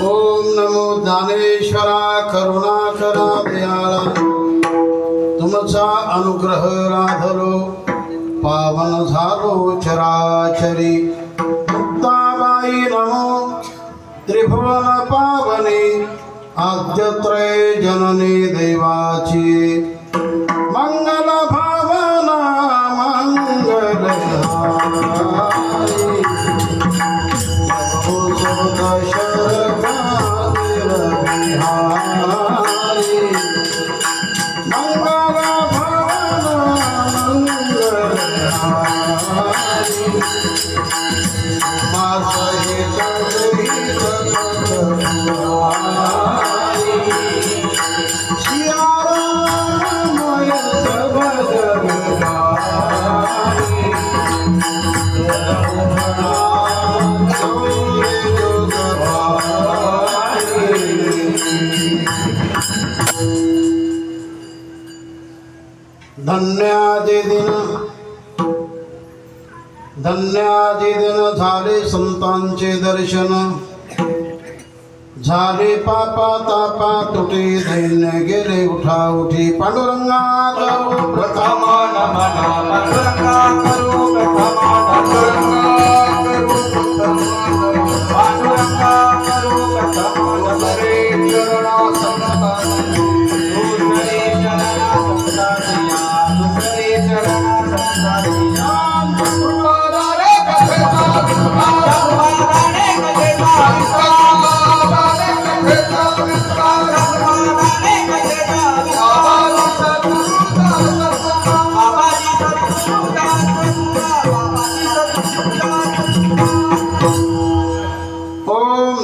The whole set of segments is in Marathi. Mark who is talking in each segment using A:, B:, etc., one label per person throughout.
A: ओम नमो ज्ञानेश्वरा करुणाकरा दयाळा तुमचा अनुग्रह राधलो पावन झालो चराचरी मुक्ताबाई नमो त्रिभुवन पावनी आद्यत्रय जननी देवाची मंगल भावना मंगल धन्यादि दिन झाले संतांचे दर्शन झाले पापा तापा तुटे दैन्य गेले उठा उठी पांडुरंगा करू प्रथम नमन पांडुरंगा करू प्रथम पांडुरंगा करू प्रथम रे चरणा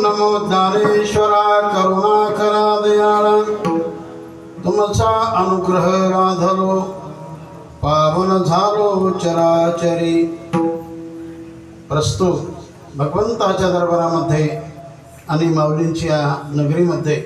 A: नमो ज्ञानेश्वरा करुणाकरा दयाळा तुमचा अनुग्रह राधलो पावन झालो चराचरी। प्रस्तुत भगवंताच्या दरबारामध्ये आणि माऊलींच्या नगरीमध्ये